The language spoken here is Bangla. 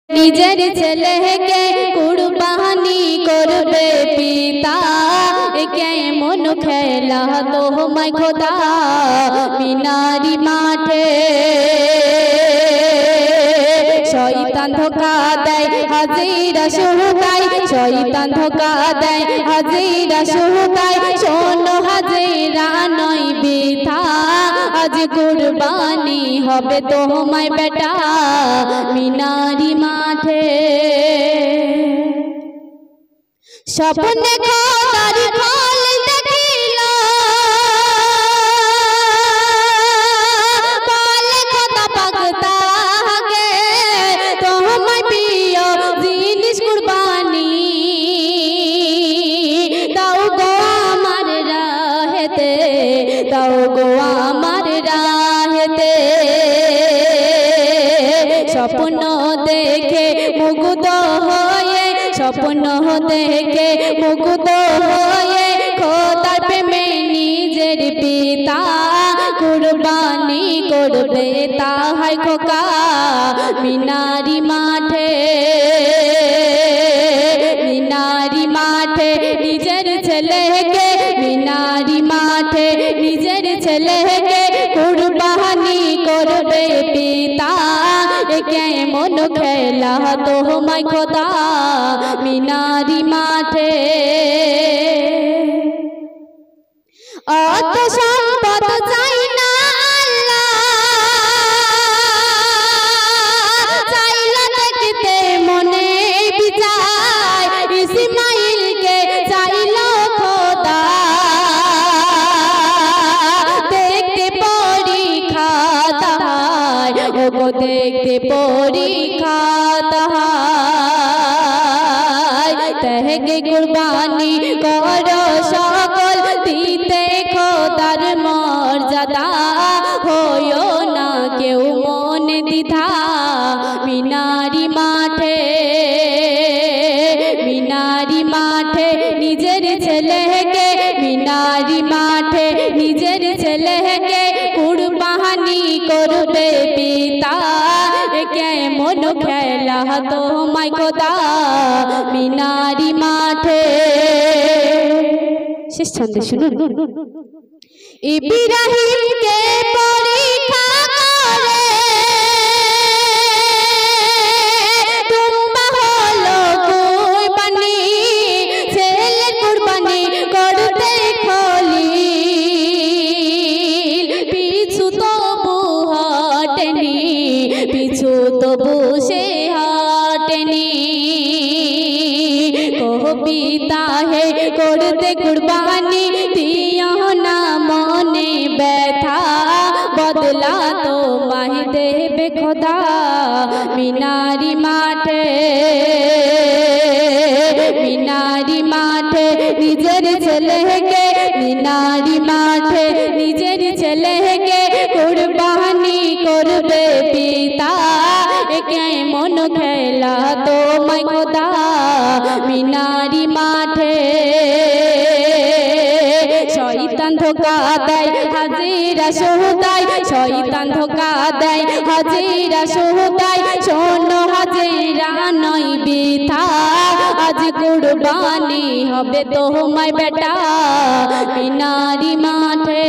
নিজের ছেলেকে কুরবানি করবে পিতা কেমন খেলা তোমায় খোদা মিনারি মাঠে শয়তান ধোকা দেয় হাজিরা শুকায় শয়তান ধোকা দেয় হাজিরা শুকায় শোনো হাজিরা নয় বৃথা আজ কুরবানি হবে তোমায় বেটা মিনারি মাঠে স্বপ্নে খোদার ফল দেখিল বলে খোদা পাক তাকে তোমায় প্রিয় জিনিস কুরবানি দাও গো আমার রাহেতে দাও গো আমার রাহেতে স্বপ্ন দেখে মুগ্ধ হয়ে স্বপ্ন দেখে মুগ্ধ হয়ে খোদার প্রেমে নিজের পিতা কুরবানি করবে তাহাই খোকা মিনারি মাঠে মিনারি মাঠে নিজের ছেলেকে মিনারি মাঠে নিজের ছেলেকে কুরবানি করবে পিতা কেমন খেলা তোমায় খোদা মিনারি মাঠে অত সম্পদ চাই না আল্লাহ চাইল দেখতে মনে বিচার ইসমাইলকে চাইল খোদা দেখতে পরীক্ষা তাহার ওগো দেখতে পরীক্ষা তাহার তেহকে কুরবানি করো সকল দিতে খোদার মর্যাদা হইও না কেউ মনে দ্বিধা মিনারি মাঠে মিনারি মাঠে নিজের ছেলেকে মিনারি মাঠে নিজের ছেলেকে কুরবানি করবে পিতা কেমন খেলা তোমায় খোদা মিনারি মাঠে শেষ ছন্দে শুনুন ইব্রাহিমকে পরীক্ষা করে তোমরা হলো কুরবানি ছেলের কুরবানি করতে খলিল পিছু তবু হটেনি পিছু তবু সে হটেনি পিতা হে করতে কুরবানি দিও না মনে ব্যথা বদলা তোমায় দেবে খোদা মিনারি মাঠে মিনারি মাঠে নিজের ছেলেকে মিনারি মাঠে নিজের ছেলেকে কুরবানি করবে পিতা কেমন খেলা তোমায় খোদা মিনারি মাঠে শয়তান ধোকা দেয় হাজিরা শুকায় শয়তান ধোকা দেয় হাজিরা শুকায় শোনো হাজিরা নয় বৃথা আজ কুরবানি হবে তোমায় বেটা মিনারি মাঠে।